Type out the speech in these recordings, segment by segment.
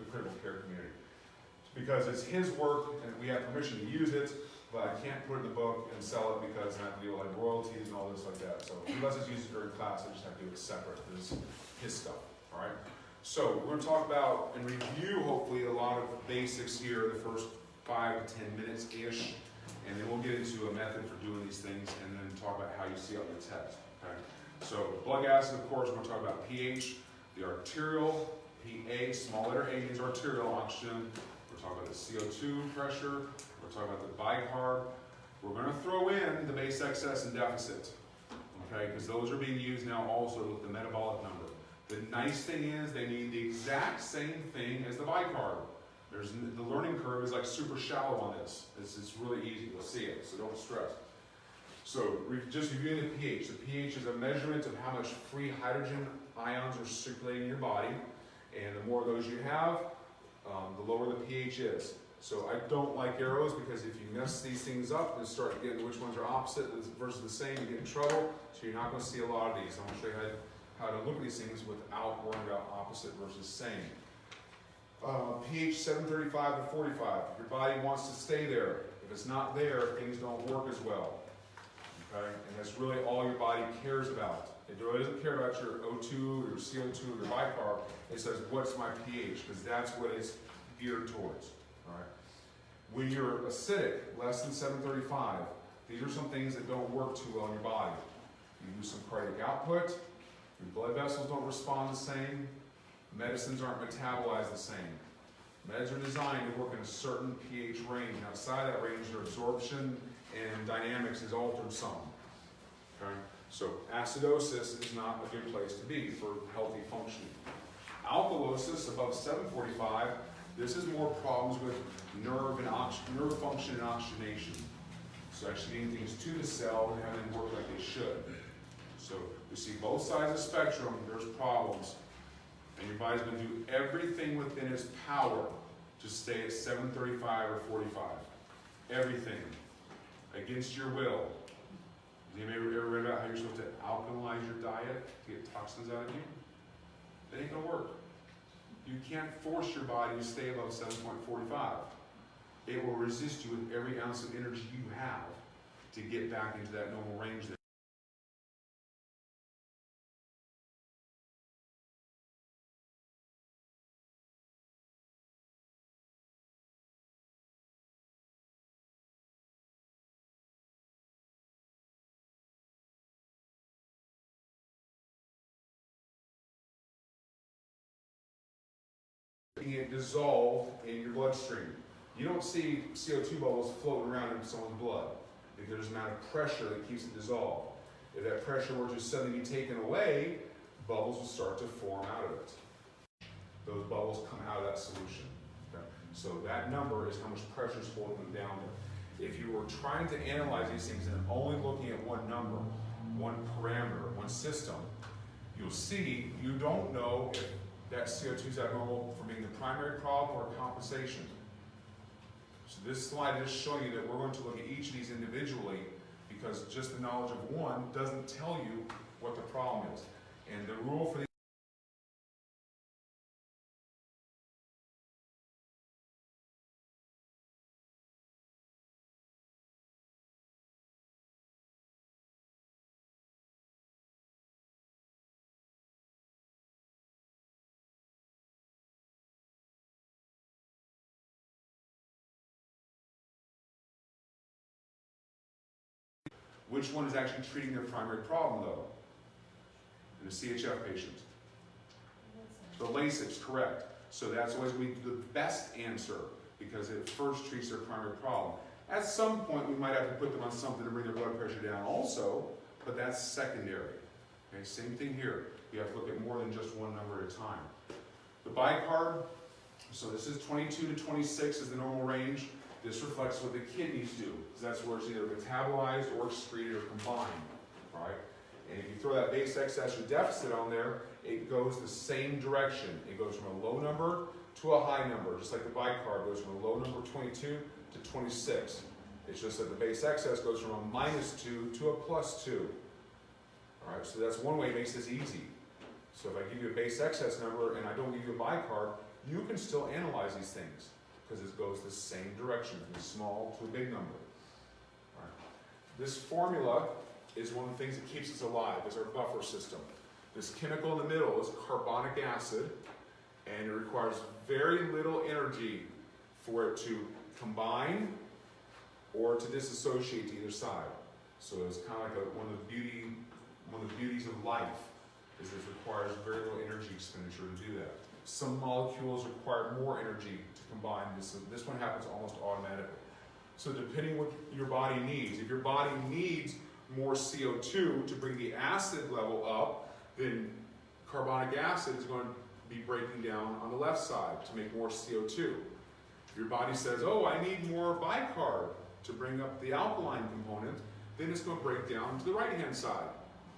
the critical care community. Because it's his work and we have permission to use it, but I can't put it in the book and sell it because I have to deal with like royalties and all this like that. So if he lets us use it during class, I just have to do it separate. This is his stuff, all right? So we're gonna talk about and review hopefully a lot of basics here, the first 5 to 10 minutes-ish, and then we'll get into a method for doing these things and then talk about how you see it on the test, okay? So blood gases, of course, we're gonna talk about pH, the arterial, PA, small letter A means arterial oxygen. We're talking about the CO2 pressure. We're talking about the bicarb. We're going to throw in the base excess and deficit, okay? Because those are being used now also with the metabolic number. The nice thing is they mean the exact same thing as the bicarb. The learning curve is like super shallow on this. It's really easy. You'll see it, so don't stress. So just reviewing the pH. The pH is a measurement of how much free hydrogen ions are circulating in your body. And the more of those you have, the lower the pH is. So I don't like arrows because if you mess these things up and start getting which ones are opposite versus the same, you get in trouble. So you're not going to see a lot of these. I'm going to show you how to look at these things without worrying about opposite versus same. pH 735 to 45. Your body wants to stay there. If it's not there, things don't work as well. Okay? And that's really all your body cares about. It really doesn't care about your O2, your CO2, your bicarb. It says, what's my pH? Because that's what it's geared towards. All right. When you're acidic, less than 735, these are some things that don't work too well in your body. You lose some cardiac output, your blood vessels don't respond the same, medicines aren't metabolized the same. Meds are designed to work in a certain pH range. And outside that range, their absorption and dynamics is altered some. Okay? So acidosis is not a good place to be for healthy functioning. Alkalosis above 745, this is more problems with nerve function and oxygenation. So actually getting things to the cell and having them work like they should. So you see both sides of the spectrum, there's problems. And your body's going to do everything within its power to stay at 735 or 45. Everything. Against your will. Has anybody ever read about how you're supposed to alkalize your diet to get toxins out of you? That ain't going to work. You can't force your body to stay above 7.45. It will resist you with every ounce of energy you have to get back into that normal range there. It dissolved in your bloodstream. You don't see CO2 bubbles floating around in someone's blood because there's an amount of pressure that keeps it dissolved. If that pressure were to suddenly be taken away, bubbles will start to form out of it. Those bubbles come out of that solution. Okay? So that number is how much pressure is holding them down there. If you were trying to analyze these things and only looking at one number, one parameter, one system, you'll see you don't know if that CO2 is abnormal for being the primary problem or compensation. So this slide is showing you that we're going to look at each of these individually because just the knowledge of one doesn't tell you what the problem is. And the rule for the which one is actually treating their primary problem, though? In a CHF patient. The Lasix, correct. So that's always the best answer because it first treats their primary problem. At some point, we might have to put them on something to bring their blood pressure down also, but that's secondary. Okay, same thing here. You have to look at more than just one number at a time. The bicarb, so this is 22 to 26 is the normal range. This reflects what the kidneys do, because that's where it's either metabolized or excreted or combined, right? And if you throw that base excess or deficit on there, it goes the same direction. It goes from a low number to a high number, just like the bicarb goes from a low number 22 to 26. It's just that the base excess goes from a -2 to a +2. All right, so that's one way it makes this easy. So if I give you a base excess number and I don't give you a bicarb, you can still analyze these things because it goes the same direction, from small to a big number. All right. This formula is one of the things that keeps us alive, is our buffer system. This chemical in the middle is carbonic acid, and it requires very little energy for it to combine or to disassociate to either side. So it's kind of like one of the beauties of life is it requires very little energy expenditure to do that. Some molecules require more energy to combine. This one happens almost automatically. So depending what your body needs, if your body needs more CO2 to bring the acid level up, then carbonic acid is going to be breaking down on the left side to make more CO2. If your body says, oh, I need more bicarb to bring up the alkaline component, then it's going to break down to the right-hand side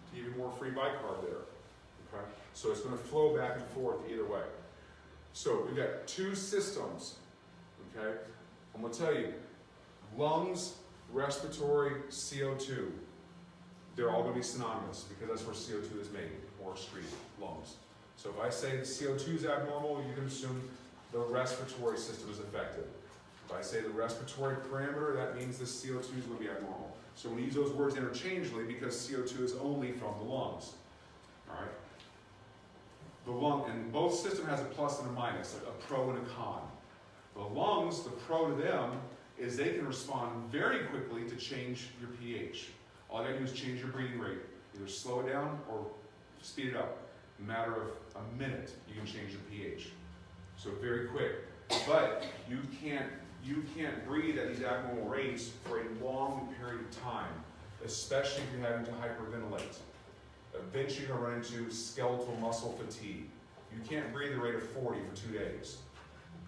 to give you more free bicarb there. Okay? So it's going to flow back and forth either way. So we've got two systems. Okay? I'm going to tell you, lungs, respiratory, CO2. They're all going to be synonymous because that's where CO2 is made, or excreted, lungs. So if I say the CO2 is abnormal, you can assume the respiratory system is affected. If I say the respiratory parameter, that means the CO2 is going to be abnormal. So we use those words interchangeably because CO2 is only from the lungs. All right? The lung, and both system has a plus and a minus, a pro and a con. The lungs, the pro to them is they can respond very quickly to change your pH. All you gotta do is change your breathing rate. Either slow it down or speed it up. In a matter of a minute, you can change your pH. So very quick. But you can't breathe at these abnormal rates for a long period of time, especially if you're having to hyperventilate. Eventually you're going to run into skeletal muscle fatigue. You can't breathe at a rate of 40 for 2 days.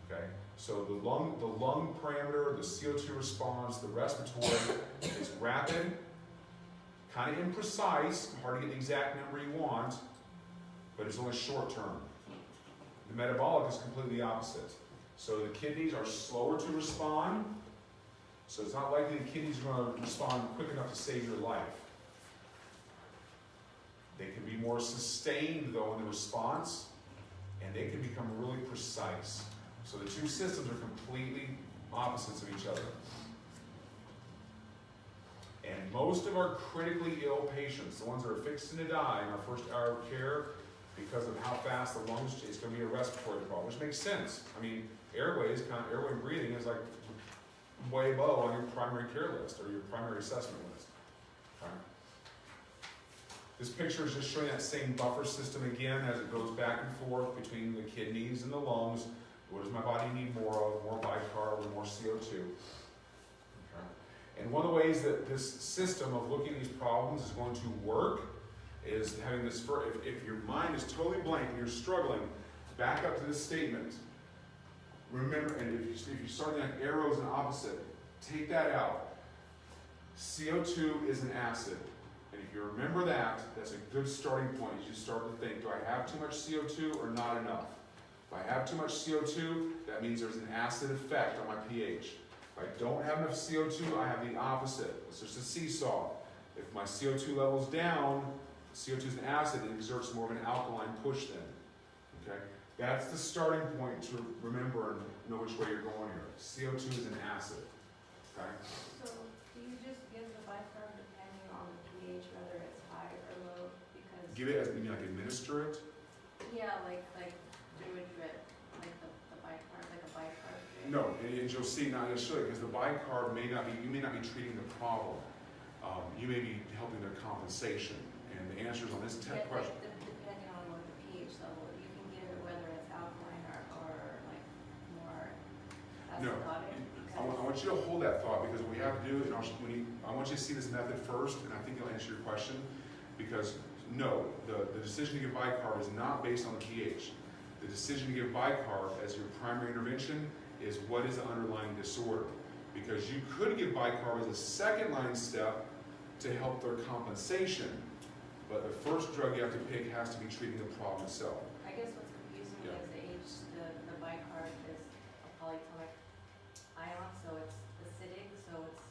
Okay? So the lung parameter, the CO2 response, the respiratory is rapid, kind of imprecise, hard to get the exact number you want, but it's only short term. The metabolic is completely opposite. So the kidneys are slower to respond, so it's not likely the kidneys are going to respond quick enough to save your life. They can be more sustained though in the response, and they can become really precise. So the two systems are completely opposites of each other. And most of our critically ill patients, the ones that are fixing to die in our first hour of care, because of how fast the lungs, it's going to be a respiratory problem, which makes sense. I mean, airway and breathing is like way above on your primary care list or your primary assessment list. Okay? This picture is just showing that same buffer system again as it goes back and forth between the kidneys and the lungs. What does my body need more of? More bicarb or more CO2. Okay. And one of the ways that this system of looking at these problems is going to work is having this, if your mind is totally blank and you're struggling, back up to this statement. Remember, and if you're starting like arrows and opposite, take that out. CO2 is an acid. And if you remember that, that's a good starting point as you start to think, do I have too much CO2 or not enough? If I have too much CO2, that means there's an acid effect on my pH. If I don't have enough CO2, I have the opposite. It's just a seesaw. If my CO2 level's down, CO2 is an acid, it exerts more of an alkaline push then. Okay? That's the starting point to remember and know which way you're going here. CO2 is an acid. Okay? So do you just give the bicarb depending on the pH, whether it's high or low? Because Give it as, you mean like administer it? yeah, like do a drip, like the bicarb, like a bicarb drip. No, and you'll see, not necessarily, because the bicarb may not be, you may not be treating the problem. You may be helping their compensation. And the answers on this Yeah, question. like depending on what the pH level, you can give it whether it's alkaline or like more No. acidic. I want you to hold that thought because what we have to do, and I want you to see this method first, and I think it'll answer your question. Because no, the decision to give bicarb is not based on the pH. The decision to give bicarb as your primary intervention is what is the underlying disorder. Because you could give bicarb as a second line step to help their compensation, but the first drug you have to pick has to be treating the problem itself. I guess what's confusing me is the bicarb is a polyatomic ion, so it's acidic, so it's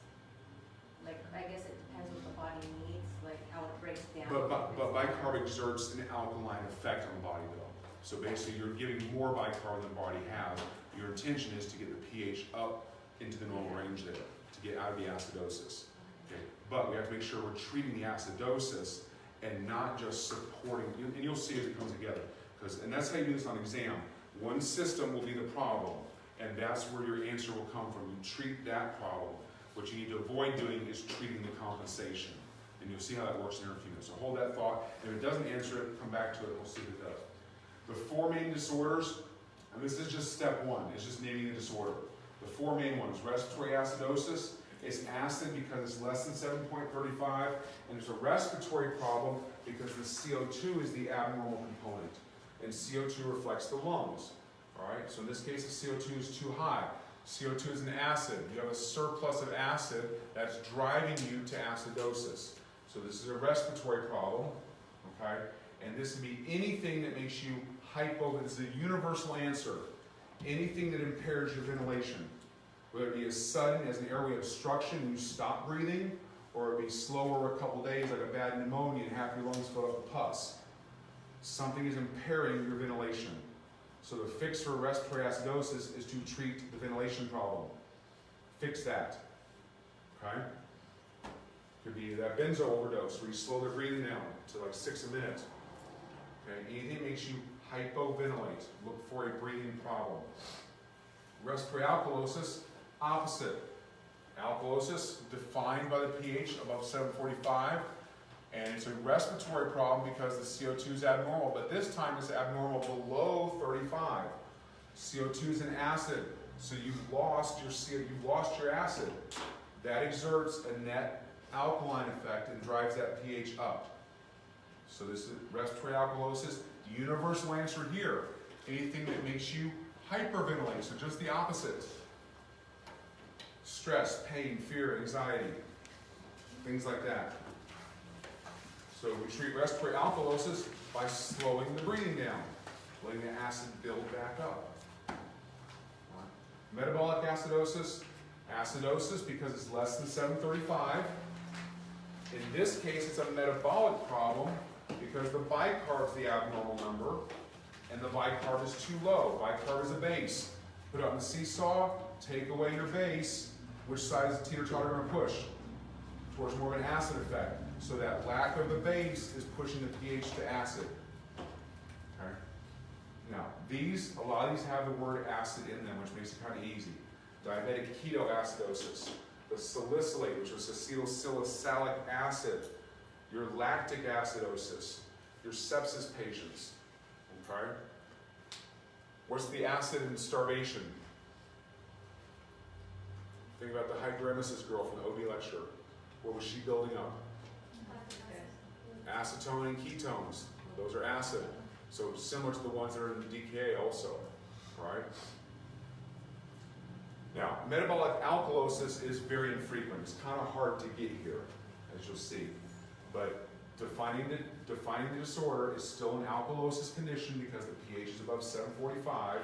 like, I guess it depends what the body needs, like how it breaks down. But bicarb exerts an alkaline effect on the body though. So basically you're giving more bicarb than the body has. Your intention is to get the pH up into the normal range there, to get out of the acidosis. Okay? But we have to make sure we're treating the acidosis and not just supporting, and you'll see as it comes together. And that's how you do this on exam. One system will be the problem, and that's where your answer will come from. You treat that problem. What you need to avoid doing is treating the compensation. And you'll see how that works in a few minutes. So hold that thought. If it doesn't answer it, come back to it. We'll see if it does. The four main disorders, and this is just step one. It's just naming the disorder. The four main ones. Respiratory acidosis. It's acid because it's less than 7.35. And there's a respiratory problem because the CO2 is the abnormal component. And CO2 reflects the lungs. All right? So in this case, the CO2 is too high. CO2 is an acid. You have a surplus of acid that's driving you to acidosis. So this is a respiratory problem, okay? And this can be anything that makes you hypo. This is a universal answer. Anything that impairs your ventilation, whether it be as sudden as an airway obstruction, you stop breathing, or it be slower a couple days, like a bad pneumonia, and half your lungs fill up with pus. Something is impairing your ventilation. So the fix for respiratory acidosis is to treat the ventilation problem. Fix that. Okay? Could be that benzo overdose where you slow the breathing down to like 6 a minute. Okay? Anything that makes you hypoventilate, look for a breathing problem. Respiratory alkalosis, opposite. Alkalosis defined by the pH above 745. And it's a respiratory problem because the CO2 is abnormal, but this time it's abnormal below 35. CO2 is an acid, so you've lost your acid. That exerts a net alkaline effect and drives that pH up. So this is respiratory alkalosis. The universal answer here, anything that makes you hyperventilate, so just the opposite. Stress, pain, fear, anxiety, things like that. So we treat respiratory alkalosis by slowing the breathing down, letting the acid build back up. Metabolic acidosis, acidosis because it's less than 735. In this case, it's a metabolic problem because the bicarb is the abnormal number and the bicarb is too low. Bicarb is a base. Put it on the seesaw, take away your base. Which side is the teeter-totter going to push? Towards more of an acid effect. So that lack of the base is pushing the pH to acid. Okay? Now, a lot of these have the word acid in them, which makes it kind of easy. Diabetic ketoacidosis, the salicylate, which was acetylsalicylic acid, your lactic acidosis, your sepsis patients. Okay? What's the acid in starvation? Think about the hyperemesis girl from the OB lecture. What was she building up? Acetone and ketones. Those are acid. So similar to the ones that are in the DKA also. Right? Now, metabolic alkalosis is very infrequent. It's kind of hard to get here, as you'll see. But defining the disorder is still an alkalosis condition because the pH is above 745.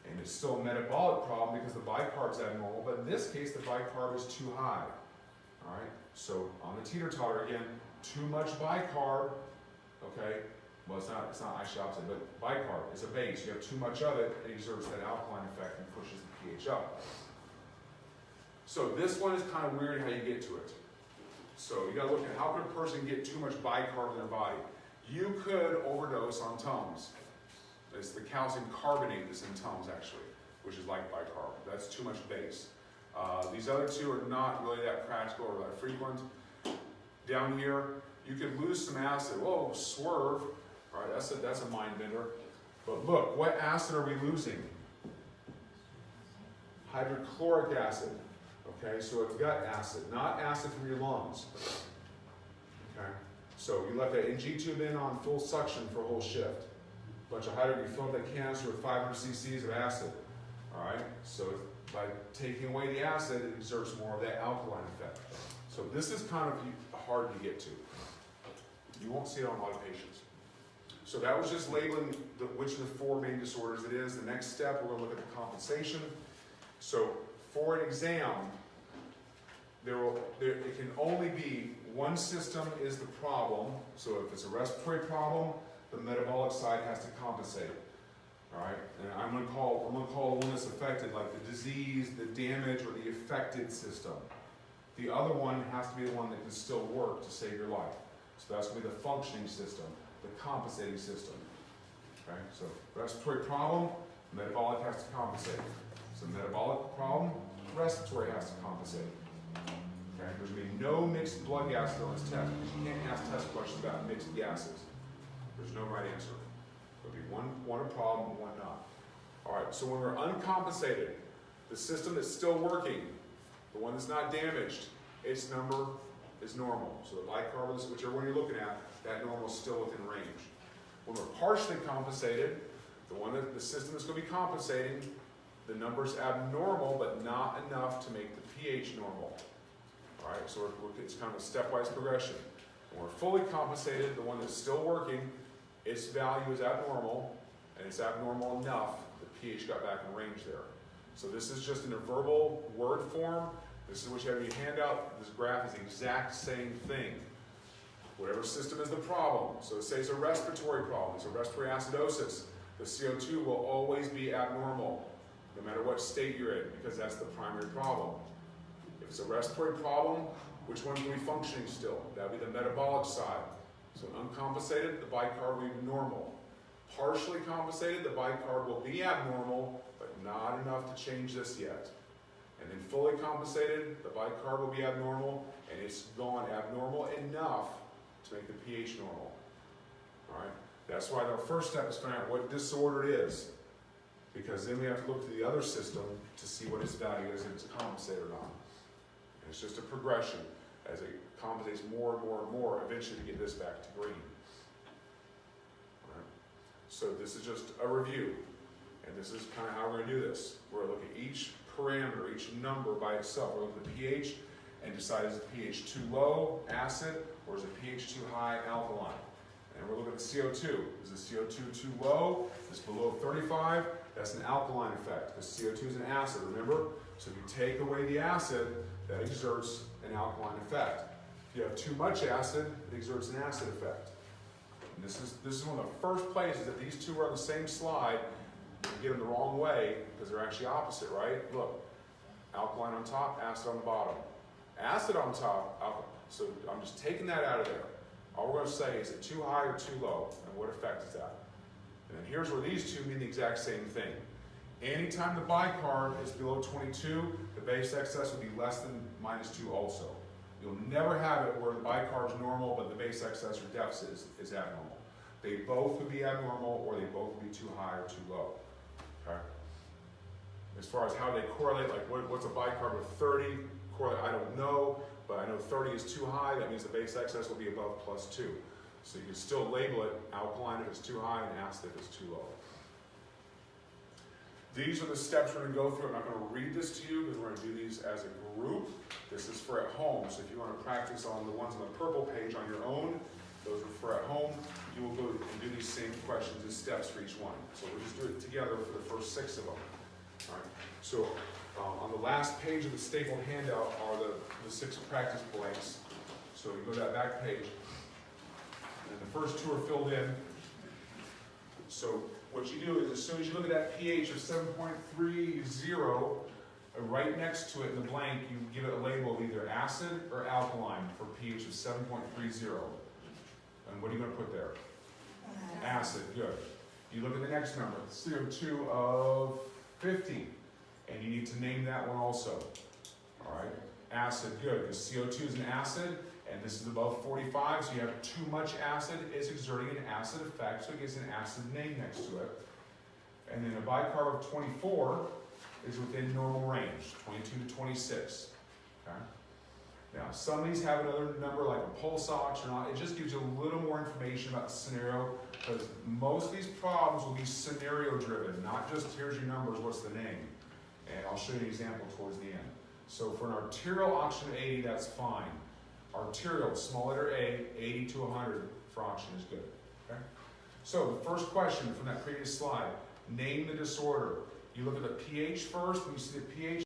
And it's still a metabolic problem because the bicarb is abnormal, but in this case the bicarb is too high. All right, so on the teeter-totter again, too much bicarb, okay, well it's not actually opposite, but bicarb is a base. You have too much of it, it exerts that alkaline effect and pushes the pH up. So this one is kind of weird how you get to it. So you gotta look at how could a person get too much bicarb in their body. You could overdose on Tums. It's the calcium carbonate that's in Tums actually, which is like bicarb. That's too much base. These other two are not really that practical or that frequent. Down here, you could lose some acid. Whoa, swerve. All right, that's a mind bender. But look, what acid are we losing? Hydrochloric acid. Okay, so a gut acid, not acid from your lungs. Okay, so you left that NG tube in on full suction for a whole shift. Bunch of hydrogen, you fill up that canister with 500 cc's of acid. All right, so by taking away the acid, it exerts more of that alkaline effect. So this is kind of hard to get to. You won't see it on a lot of patients. So that was just labeling which of the four main disorders it is. The next step, we're going to look at the compensation. So for an exam, it can only be one system is the problem. So if it's a respiratory problem, the metabolic side has to compensate. All right, and I'm gonna call the one that's affected, like the disease, the damage, or the affected system. The other one has to be the one that can still work to save your life. So that's gonna be the functioning system, the compensating system. Okay, so respiratory problem, metabolic has to compensate. So metabolic problem, respiratory has to compensate. Okay, there's gonna be no mixed blood gases on this test, because you can't ask test questions about mixed gases. There's no right answer. There'll be one a problem, one not. All right, so when we're uncompensated, the system that's still working, the one that's not damaged, its number is normal. So the bicarb, whichever one you're looking at, that normal is still within range. When we're partially compensated, the one that the system that's going to be compensating, the number's abnormal, but not enough to make the pH normal. All right, so it's kind of a stepwise progression. When we're fully compensated, the one that's still working, its value is abnormal, and it's abnormal enough, the pH got back in range there. So this is just in a verbal word form. This is what you have in your handout. This graph is the exact same thing. Whatever system is the problem. So say it's a respiratory problem, it's a respiratory acidosis. The CO2 will always be abnormal, no matter what state you're in, because that's the primary problem. If it's a respiratory problem, which one's going to be functioning still? That would be the metabolic side. So uncompensated, the bicarb will be normal. Partially compensated, the bicarb will be abnormal, but not enough to change this yet. And then fully compensated, the bicarb will be abnormal, and it's gone abnormal enough to make the pH normal. All right? That's why our first step is finding out what disorder it is, because then we have to look to the other system to see what its value is, if it's compensated or not. And it's just a progression. As it compensates more and more and more, eventually to get this back to green. All right? So this is just a review. And this is kind of how we're going to do this. We're going to look at each parameter, each number by itself. We're going to look at the pH and decide is the pH too low, acid, or is the pH too high, alkaline. And we're looking at the CO2. Is the CO2 too low? Is it below 35? That's an alkaline effect, because CO2 is an acid, remember? So if you take away the acid, that exerts an alkaline effect. If you have too much acid, it exerts an acid effect. And this is one of the first places that these two are on the same slide. You get them the wrong way, because they're actually opposite, right? Look, alkaline on top, acid on the bottom. Acid on top, alkaline. So I'm just taking that out of there. All we're going to say is it too high or too low, and what effect is that? And then here's where these two mean the exact same thing. Anytime the bicarb is below 22, the base excess will be less than -2 also. You'll never have it where the bicarb is normal, but the base excess or deficit is abnormal. They both would be abnormal, or they both would be too high or too low. Okay? As far as how they correlate, like what's a bicarb of 30 correlate, I don't know, but I know 30 is too high. That means the base excess will be above +2. So you can still label it alkaline if it's too high and acid if it's too low. These are the steps we're going to go through. I'm not going to read this to you because we're going to do these as a group. This is for at home. So if you want to practice on the ones on the purple page on your own, those are for at home. You will go and do these same questions and steps for each one. So we'll just do it together for the first 6 of them. All right. So on the last page of the stapled handout are the 6 practice blanks. So you go to that back page. And the first 2 are filled in. So what you do is as soon as you look at that pH of 7.30, right next to it in the blank, you give it a label of either acid or alkaline for pH of 7.30. And what are you going to put there? Acid, good. You look at the next number, CO2 of 50, and you need to name that one also. All right, acid, good, because CO2 is an acid, and this is above 45, so you have too much acid, it's exerting an acid effect, so it gets an acid name next to it. And then a bicarb of 24 is within normal range, 22 to 26. Okay? Now, some of these have another number like a pulse ox or not. It just gives you a little more information about the scenario, because most of these problems will be scenario driven, not just here's your numbers, what's the name. And I'll show you an example towards the end. So for an arterial oxygen 80, that's fine. Arterial, small letter A, 80 to 100 for oxygen is good. Okay? So the first question from that previous slide, name the disorder. You look at the pH first, when you see the pH,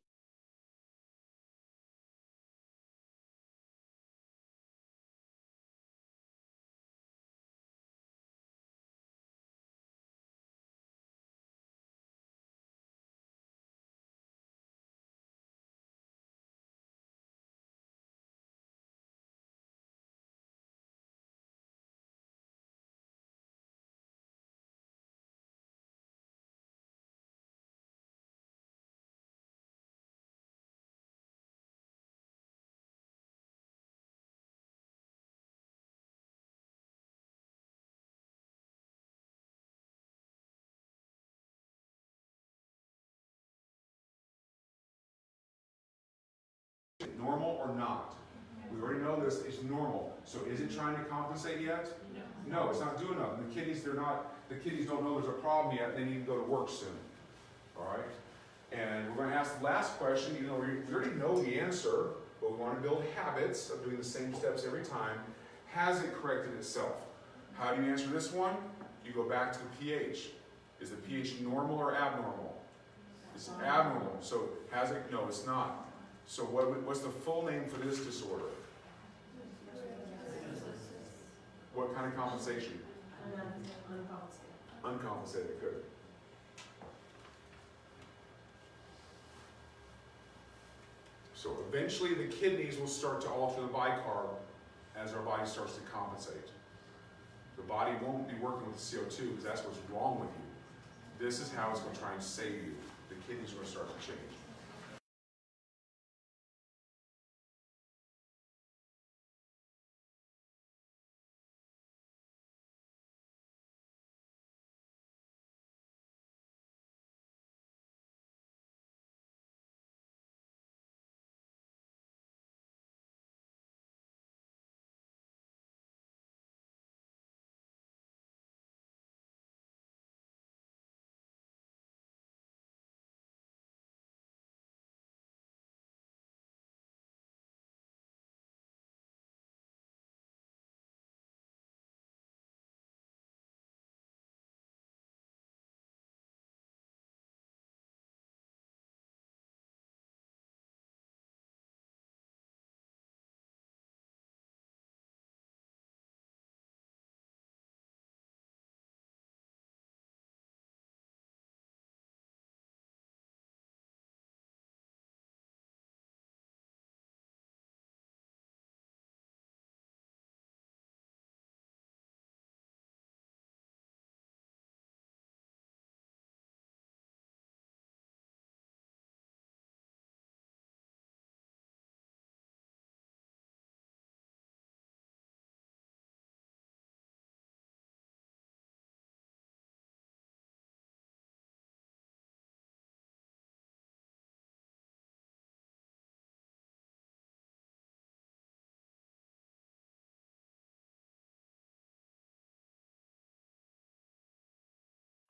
normal or not? We already know this, it's normal. So is it trying to compensate yet? No, it's not doing nothing. The kidneys don't know there's a problem yet. They need to go to work soon. All right? And we're going to ask the last question. You know, we already know the answer, but we want to build habits of doing the same steps every time. Has it corrected itself? How do you answer this one? You go back to the pH. Is the pH normal or abnormal? It's abnormal. So has it? No, it's not. So what's the full name for this disorder? What kind of compensation? Uncompensated. Uncompensated, good. So eventually the kidneys will start to alter the bicarb as our body starts to compensate. The body won't be working with the CO2 because that's what's wrong with you. This is how it's going to try and save you. The kidneys are going to start to change.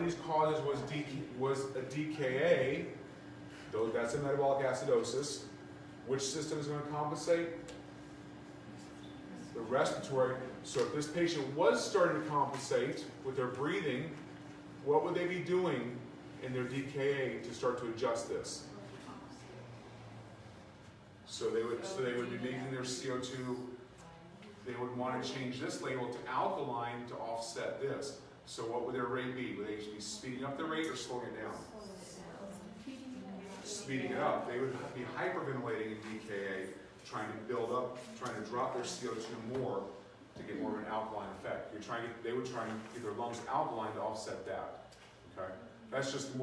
These causes was a DKA, though that's a metabolic acidosis. Which system is going to compensate? The respiratory. So if this patient was starting to compensate with their breathing, what would they be doing in their DKA to start to adjust this? So they would be making their CO2. They would want to change this label to alkaline to offset this. So what would their rate be? Would they be speeding up the rate or slowing it down? Speeding it up. They would be hyperventilating in DKA, trying to build up, trying to drop their CO2 more to get more of an alkaline effect. They would try and get their lungs alkaline to offset that. Okay? That's just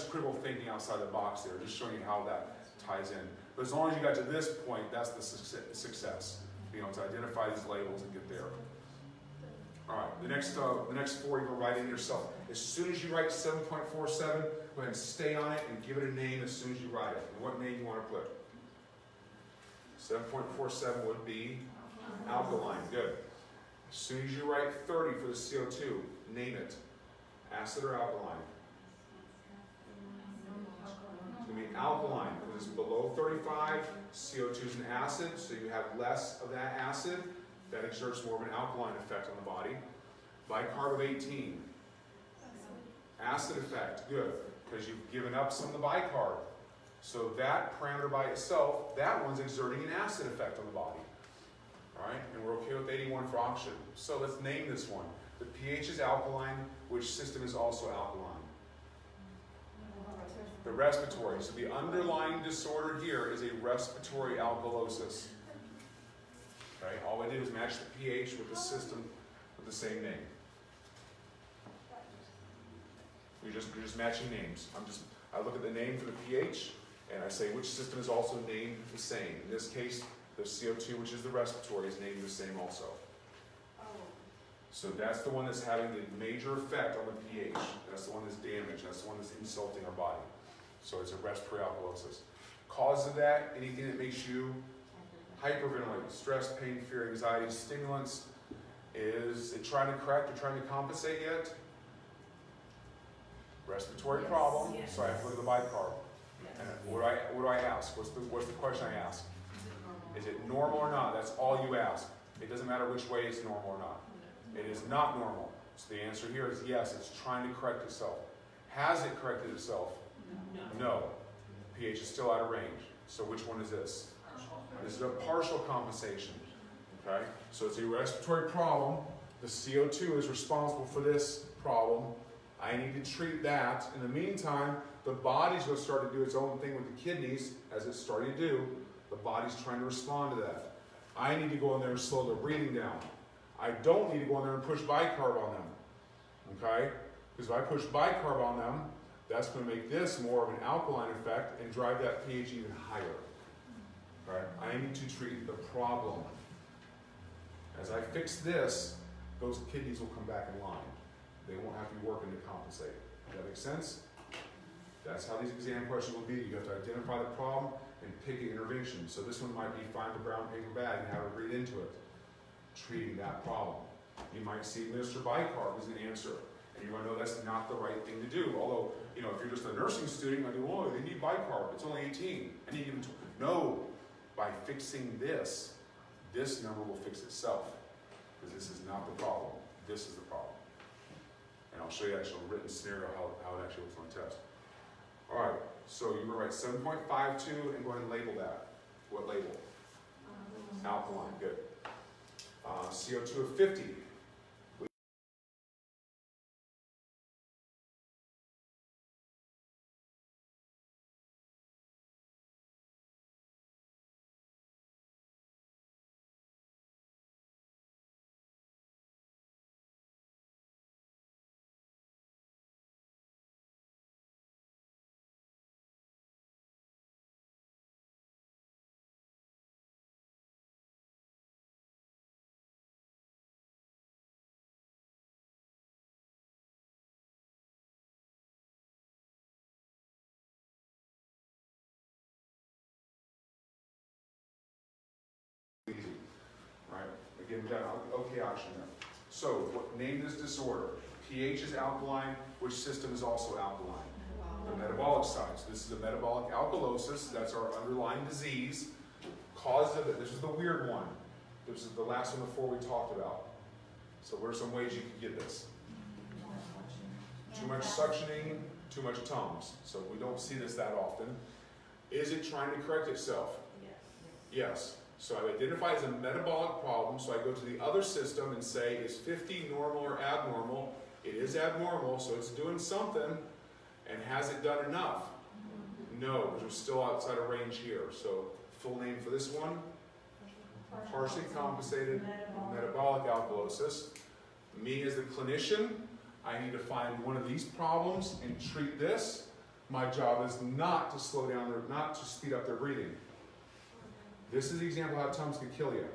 critical thinking outside the box there, just showing you how that ties in. But as long as you got to this point, that's the success. Being able to identify these labels and get there. All right, the next four you go write in yourself. As soon as you write 7.47, go ahead and stay on it and give it a name as soon as you write it. And what name you want to put? 7.47 would be alkaline. Good. As soon as you write 30 for the CO2, name it. Acid or alkaline? It's going to be alkaline because it's below 35. CO2 is an acid, so you have less of that acid. That exerts more of an alkaline effect on the body. Bicarb of 18. Acid effect, good, because you've given up some of the bicarb. So that parameter by itself, that one's exerting an acid effect on the body. All right, and we're okay with 81 for oxygen. So let's name this one. The pH is alkaline, which system is also alkaline? The respiratory. So the underlying disorder here is a respiratory alkalosis. Okay, all I did was match the pH with the system with the same name. You're just matching names. I look at the name for the pH and I say which system is also named the same. In this case, the CO2, which is the respiratory, is named the same also. So that's the one that's having the major effect on the pH. That's the one that's damaged. That's the one that's insulting our body. So it's a respiratory alkalosis. Cause of that, anything that makes you hyperventilate, stress, pain, fear, anxiety, stimulants. Is it trying to correct or trying to compensate yet? Respiratory problem, so I have to look at the bicarb. And what do I ask? What's the question I ask? Is it normal or not? That's all you ask. It doesn't matter which way it's normal or not. It is not normal. So the answer here is yes, it's trying to correct itself. Has it corrected itself? No. pH is still out of range. So which one is this? This is a partial compensation. Okay? So it's a respiratory problem. The CO2 is responsible for this problem. I need to treat that. In the meantime, the body's going to start to do its own thing with the kidneys, as it's starting to do. The body's trying to respond to that. I need to go in there and slow their breathing down. I don't need to go in there and push bicarb on them. Okay? Because if I push bicarb on them, that's going to make this more of an alkaline effect and drive that pH even higher. Right? I need to treat the problem. As I fix this, those kidneys will come back in line. They won't have to be working to compensate. Does that make sense? That's how these exam questions will be. You have to identify the problem and pick an intervention. So this one might be find the brown paper bag and have it breathe into it. Treating that problem. You might see administer bicarb as an answer. And you're going to know that's not the right thing to do. Although, you know, if you're just a nursing student, you might do, oh, they need bicarb. It's only 18. I need to give them no. By fixing this, this number will fix itself. Because this is not the problem. This is the problem. And I'll show you actually a written scenario how it actually works on the test. All right, so you're going to write 7.52 and go ahead and label that. What label? Alkaline, good. CO2 of 50. Easy, right? Again, we've got OK option there. So, name this disorder. pH is alkaline. Which system is also alkaline? The metabolic side. So this is a metabolic alkalosis. That's our underlying disease. Cause of it. This is the weird one. This is the last one before we talked about. So what are some ways you could get this? Too much suctioning, too much Tums. So we don't see this that often. Is it trying to correct itself? Yes. So I identify it as a metabolic problem, so I go to the other system and say, is 50 normal or abnormal? It is abnormal, so it's doing something. And has it done enough? No, because we're still outside of range here. So full name for this one? Partially compensated metabolic alkalosis. Me as the clinician, I need to find one of these problems and treat this. My job is not to slow down not to speed up their breathing. This is the example of how Tums could kill you.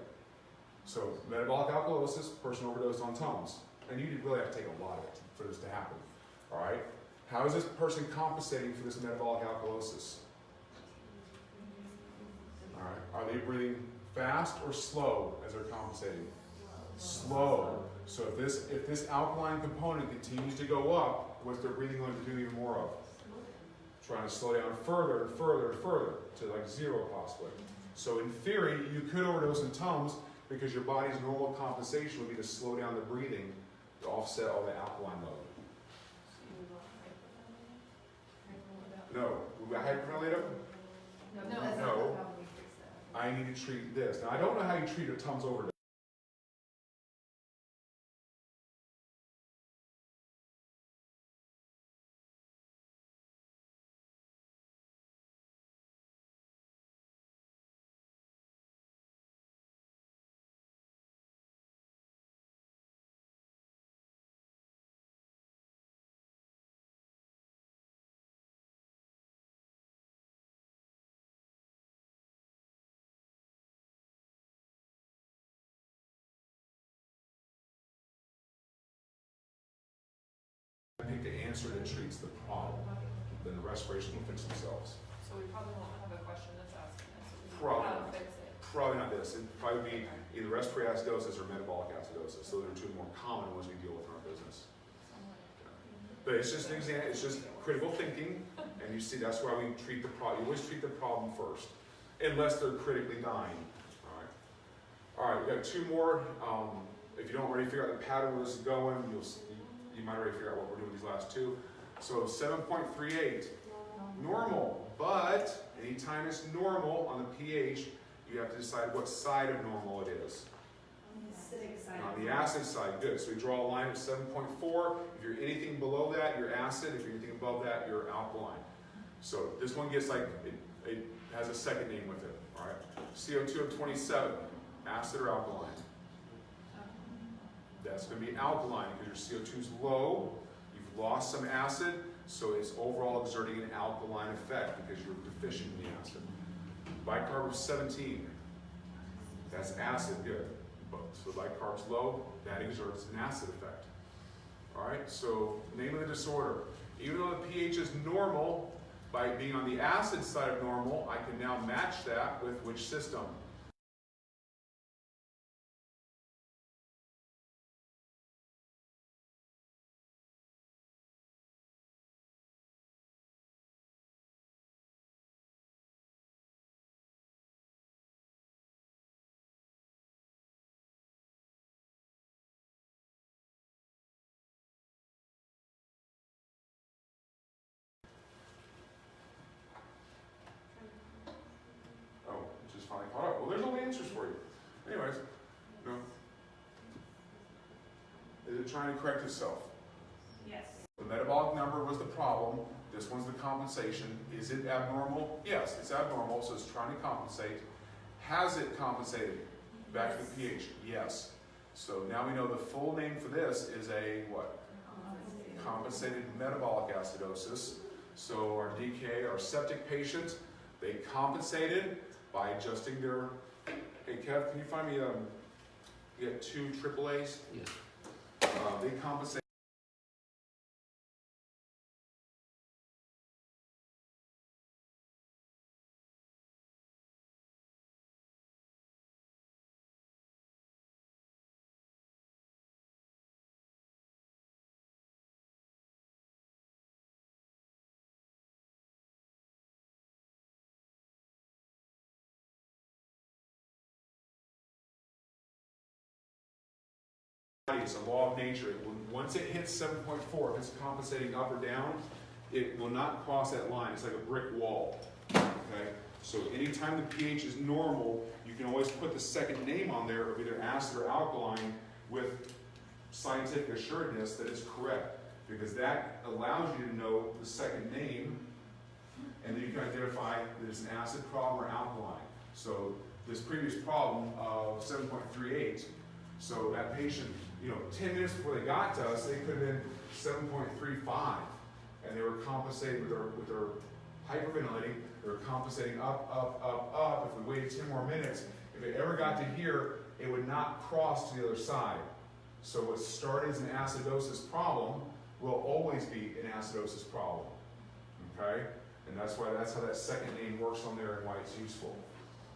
So metabolic alkalosis, person overdosed on Tums. And you really have to take a lot of it for this to happen. All right? How is this person compensating for this metabolic alkalosis? All right. Are they breathing fast or slow as they're compensating? Slow. So if this alkaline component continues to go up, what's their breathing going to do even more of? Trying to slow down further and further and further to like 0 possibly. So in theory, you could overdose in Tums because your body's normal compensation would be to slow down the breathing to offset all the alkaline load. No. Will we hyperventilate them? No. I need to treat this. Now I don't know how you treat a Tums overdose. Pick the answer that treats the problem, then the respiration will fix themselves. So we probably won't have a question that's asking us. Probably. How to fix it. probably not this. It'd probably be either respiratory acidosis or metabolic acidosis. Those are two more common ones we deal with in our business. But it's just an example, it's just critical thinking, and you see that's why we treat the problem. You always treat the problem first, unless they're critically dying. All right, we got two more. If you don't already figure out the pattern where this is going, you might already figure out what we're doing with these last two. So 7.38, normal, but anytime it's normal on the pH, you have to decide what side of normal it is. On the acidic side. On the acid side, good. So we draw a line at 7.4. If you're anything below that, you're acid. If you're anything above that, you're alkaline. So this one gets like, it has a second name with it, all right? CO2 of 27, acid or alkaline? That's going to be alkaline because your CO2 is low. You've lost some acid, so it's overall exerting an alkaline effect because you're deficient in the acid. Bicarb of 17, that's acid, good. So bicarb's low, that exerts an acid effect. All right, so name of the disorder. Even though the pH is normal, by being on the acid side of normal, I can now match that with which system? Finally caught up. Well, there's no answers for you. Anyways, no. Is it trying to correct itself? Yes. The metabolic number was the problem. This one's the compensation. Is it abnormal? Yes, it's abnormal, so it's trying to compensate. Has it compensated? Back to the pH? Yes. So now we know the full name for this is a what? Compensated metabolic acidosis. So our DK, our septic patient, they compensated by adjusting their, hey Kev, can you find me, you got 2 AAAs? Yes. They compensate. It's a law of nature. Once it hits 7.4, if it's compensating up or down, it will not cross that line. It's like a brick wall. Okay? So anytime the pH is normal, you can always put the second name on there of either acid or alkaline with scientific assuredness that it's correct. Because that allows you to know the second name, and then you can identify that it's an acid problem or alkaline. So this previous problem of 7.38, so that patient, 10 minutes before they got to us, they could have been 7.35, and they were compensating with their hyperventilating. They were compensating up. If we waited 10 more minutes, if it ever got to here, it would not cross to the other side. So what started as an acidosis problem will always be an acidosis problem. Okay, and that's how that second name works on there and why it's useful.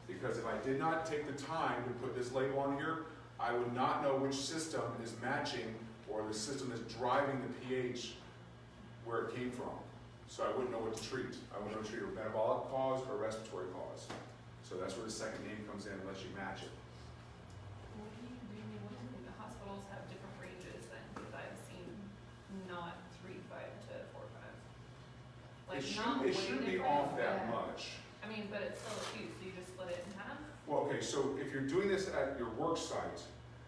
Because if I did not take the time to put this label on here, I would not know which system is matching or the system is driving the pH where it came from. So I wouldn't know what to treat. I wouldn't know to treat a metabolic cause or a respiratory cause. So that's where the second name comes in unless you match it. The hospitals have different ranges than because I've seen not 3.5 to 4.5. It shouldn't be off that much. I mean, but it's still a few, so you just split it in half? Well, okay, so if you're doing this at your work site,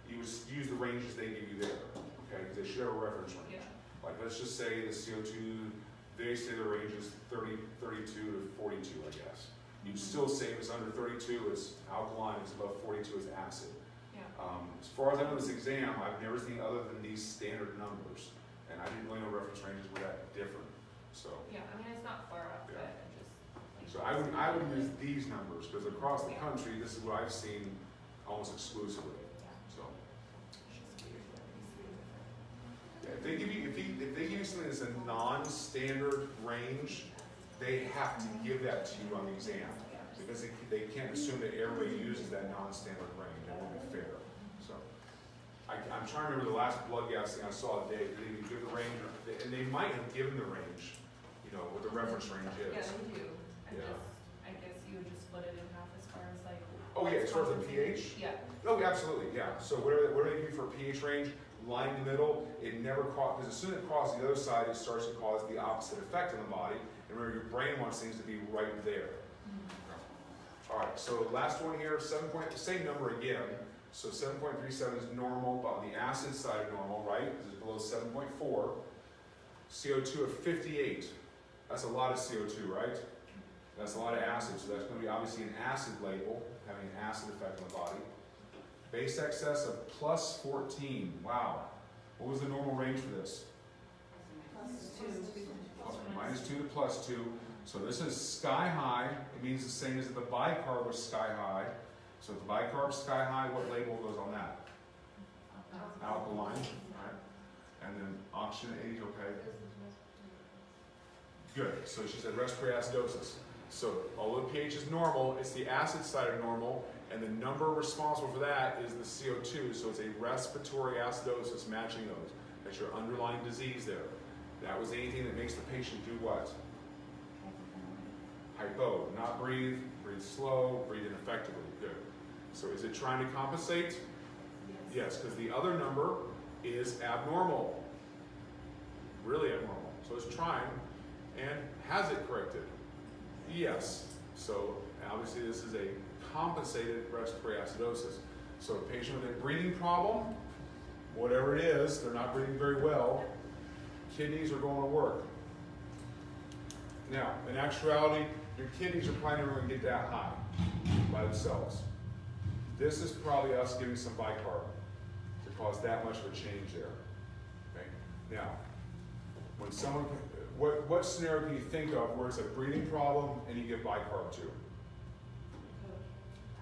you would use the ranges they give you there, okay? Because they should have a reference range. Yeah. Like, let's just say the CO2, they say the range is 32 to 42, I guess. You'd still say if it's under 32, it's alkaline, if it's above 42, it's acid. Yeah. As far as I know this exam, I've never seen other than these standard numbers. And I didn't really know reference ranges were that different, so. Yeah, I mean, it's not far off, Yeah. but it just. So I would use these numbers, because across the country, this is what I've seen almost exclusively, so. Yeah, if they give you something that's a non-standard range, they have to give that to you on the exam. because they can't assume that everybody uses that non-standard range. That won't be fair. So I'm trying to remember the last blood gas thing I saw today. Did they give the range? And they might have given the range, you know, what the reference range is. Yeah, they do. Yeah. I guess you would just split it in half as far as like. Oh yeah, as far as the pH? Yeah. Oh, absolutely, yeah. So whatever they do for pH range, line in the middle, it never crosses, because as soon as it crosses the other side, it starts to cause the opposite effect on the body. And remember, your brain wants things to be right there. All right, so last one here, same number again. So 7.37 is normal, but on the acid side of normal, right? Because it's below 7.4. CO2 of 58. That's a lot of CO2, right? That's a lot of acid, so that's going to be obviously an acid label, having an acid effect on the body. Base excess of plus 14. Wow. What was the normal range for this? Minus 2 to plus 2. So this is sky high. It means the same as if the bicarb was sky high. So if the bicarb is sky high, what label goes on that? Alkaline. Right? And then oxygen 80, okay. Good. So she said respiratory acidosis. So although pH is normal, it's the acid side of normal, and the number responsible for that is the CO2. So it's a respiratory acidosis matching those. That's your underlying disease there. That was anything that makes the patient do what? Hypo, not breathe, breathe slow, breathe ineffectively. Good. So is it trying to compensate? Yes, because the other number is abnormal. Really abnormal. So it's trying, and has it corrected? Yes. So obviously this is a compensated respiratory acidosis. So a patient with a breathing problem, whatever it is, they're not breathing very well, kidneys are going to work. Now, in actuality, your kidneys are probably never going to get that high by themselves. This is probably us giving some bicarb to cause that much of a change there. Okay? Now, when someone, what scenario can you think of where it's a breathing problem and you give bicarb to?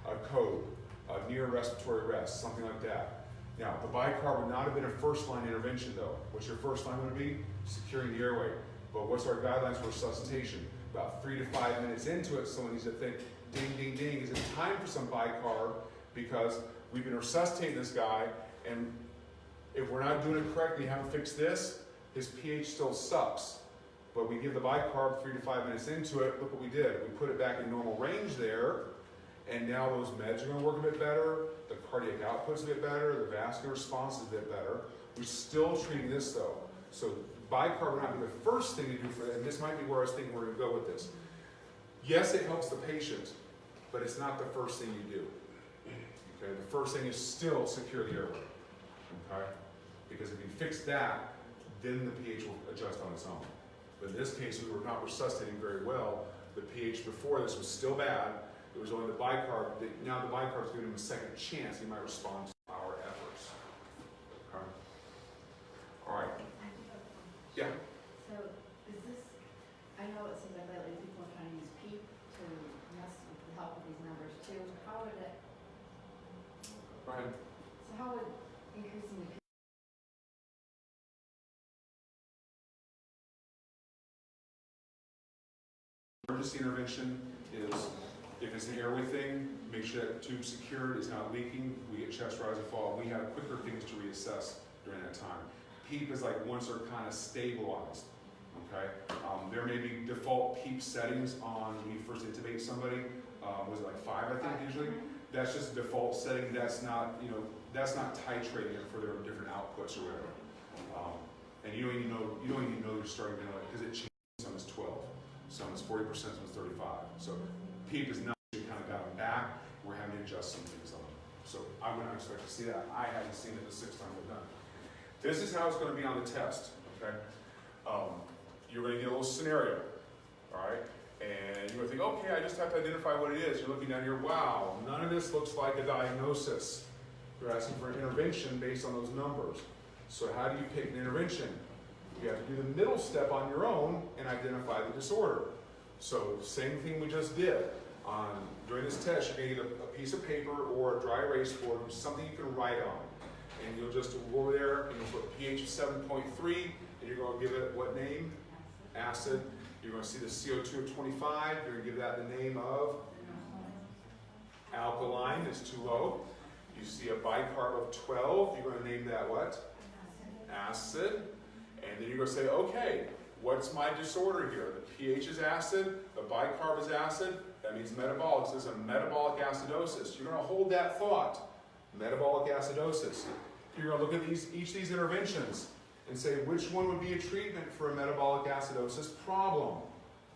A code, a near respiratory rest, something like that. Now, the bicarb would not have been a first-line intervention, though. What's your first line going to be? Securing the airway. But what's our guidelines for resuscitation? About 3 to 5 minutes into it, someone needs to think, ding, ding, ding, is it time for some bicarb? Because we've been resuscitating this guy, and if we're not doing it correctly, haven't fixed this, his pH still sucks. But we give the bicarb 3 to 5 minutes into it, look what we did. We put it back in normal range there, and now those meds are going to work a bit better, the cardiac output's a bit better, the vascular response is a bit better. We're still treating this though. So bicarb would not be the first thing to do for that, and this might be where I was thinking we're going to go with this. Yes, it helps the patient, but it's not the first thing you do. Okay, the first thing is still secure the airway. Okay? Because if you fix that, then the pH will adjust on its own. But in this case, we were not resuscitating very well. The pH before this was still bad. It was only the bicarb. Now the bicarb is giving him a second chance. He might respond to our efforts. Okay? All right. Yeah. So is this, I know it seems like lately people are trying to use PEEP to mess with the help of these numbers too. How would it, Go ahead. so how would increasing the PEEP? Emergency intervention is, if it's an airway thing, make sure that tube's secured, it's not leaking, we get chest rise and fall. We have quicker things to reassess during that time. PEEP is like once they're kind of stabilized, okay? There may be default PEEP settings on when you first intubate somebody. Was it like 5, I think, usually? That's just a default setting. That's not, you know, that's not titrating it for their different outputs or whatever. And you don't even know you're starting to know it because it changes. Some is 12, some is 40%, some is 35. So PEEP is not kind of got them back. We're having to adjust some things on them. So I wouldn't expect to see that. I haven't seen it the 6th time we've done it. This is how it's going to be on the test, okay? You're going to get a little scenario, all right? And you're going to think, okay, I just have to identify what it is. You're looking down here, wow, none of this looks like a diagnosis. You're asking for an intervention based on those numbers. So how do you pick an intervention? You have to do the middle step on your own and identify the disorder. So same thing we just did. During this test, you're going to get a piece of paper or a dry erase board, something you can write on. And you'll just go over there and you'll put pH of 7.3, and you're going to give it what name? Acid. You're going to see the CO2 of 25. You're going to give that the name of Alkaline is too low. You see a bicarb of 12, you're going to name that what? Acid. And then you're going to say, okay, what's my disorder here? The pH is acid, the bicarb is acid, that means metabolic. So this is a metabolic acidosis. You're going to hold that thought, metabolic acidosis. You're going to look at each of these interventions and say which one would be a treatment for a metabolic acidosis problem.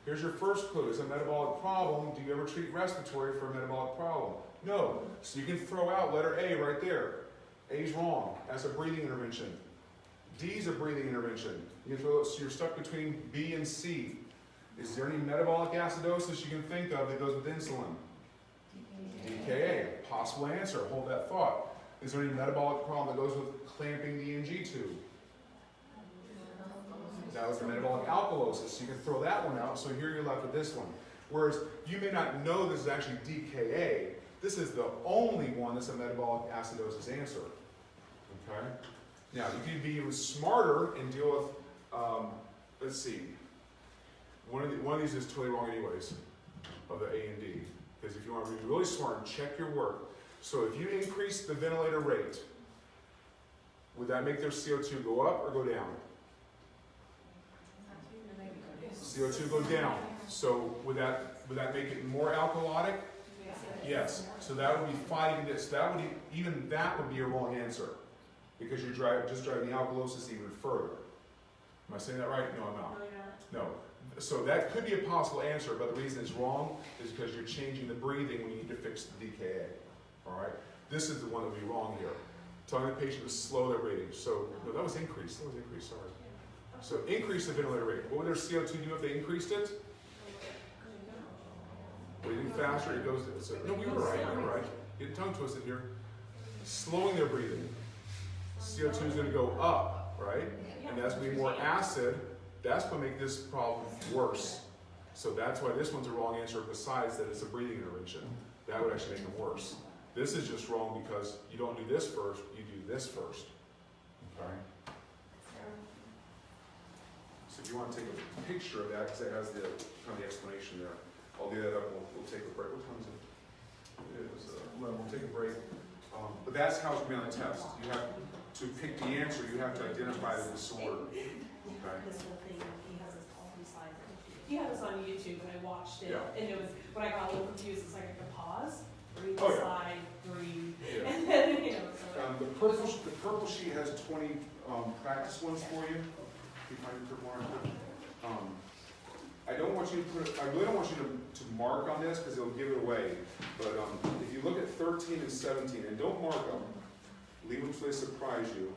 Here's your first clue. It's a metabolic problem. Do you ever treat respiratory for a metabolic problem? No. So you can throw out letter A right there. A's wrong. That's a breathing intervention. D's a breathing intervention. You can throw it, so you're stuck between B and C. Is there any metabolic acidosis you can think of that goes with insulin? DKA. Possible answer. Hold that thought. Is there any metabolic problem that goes with clamping the EMG tube? That was the metabolic alkalosis. So you can throw that one out. So here you're left with this one. Whereas you may not know this is actually DKA. This is the only one that's a metabolic acidosis answer. Okay? Now, you can be even smarter and deal with, let's see. One of these is totally wrong anyways, of the A and D. Because if you want to be really smart and check your work. So if you increase the ventilator rate, would that make their CO2 go up or go down? CO2 go down. So would that make it more alkalotic? Yes. So that would be fighting this. That would even that would be a wrong answer because you're just driving the alkalosis even further. Am I saying that right? No, I'm not. No. So that could be a possible answer, but the reason it's wrong is because you're changing the breathing when you need to fix the DKA. All right. This is the one that would be wrong here. Telling the patient to slow their breathing. So no, that was increased. That was increased. Sorry. So increase the ventilator rate. What would their CO2 do if they increased it? Breathing faster, it goes. So, no, we were right. We were right. Getting tongue twisted here. Slowing their breathing. CO2 is going to go up, right? And that's going to be more acid. That's going to make this problem worse. So that's why this one's a wrong answer. Besides that, it's a breathing intervention. That would actually make it worse. This is just wrong because you don't do this first. You do this first. Okay. So if you want to take a picture of that, because it has the kind of the explanation there, I'll do that up. We'll take a break. What time is it? It is 11. We'll take a break. But that's how it's going to be on the test. You have to pick the answer. You have to identify the disorder. Okay. This whole thing, he has all these slides. He had this on YouTube, and I watched it, Yeah. and it was when I got a little confused. It's like I could pause, read the Oh, yeah. slide, breathe, Yeah. and then so. The purple sheet has 20 practice ones for you. If you find the purple one. I don't want you to put. I really don't want you to mark on this because it'll give it away. But if you look at 13 and 17, and don't mark them, leave them so they surprise you.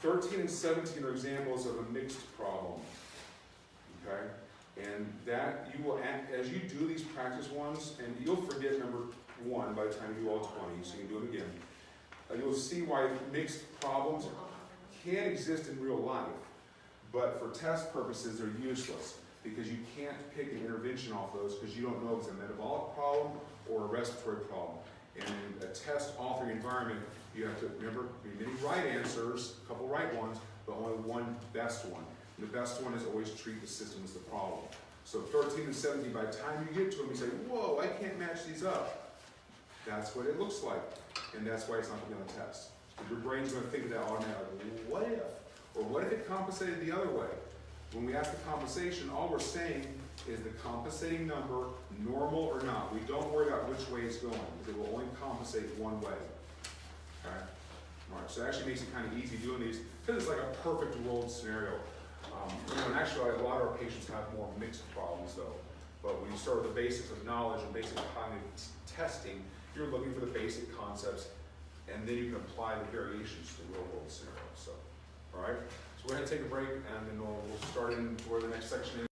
13 and 17 are examples of a mixed problem. Okay, and that you will as you do these practice ones, and you'll forget number 1 by the time you do all 20, so you can do them again. You'll see why mixed problems can exist in real life. But for test purposes, they're useless because you can't pick an intervention off those because you don't know if it's a metabolic problem or a respiratory problem. And in a test authoring environment, you have to remember many right answers, a couple right ones, but only one best one. And the best one is always treat the system as the problem. So 13 and 17, by the time you get to them, you say, whoa, I can't match these up. That's what it looks like. And that's why it's not going to be on the test. Your brain's going to think of that automatically. What if? Or what if it compensated the other way? When we ask the compensation, all we're saying is the compensating number normal or not. We don't worry about which way it's going because it will only compensate one way. Okay? All right, so it actually makes it kind of easy doing these because it's like a perfect world scenario. And actually, a lot of our patients have more mixed problems though. But when you start with the basics of knowledge and basic cognitive testing, you're looking for the basic concepts and then you can apply the variations to the real world scenario. So. All right, so we're going to take a break and then we'll start in where the next section is.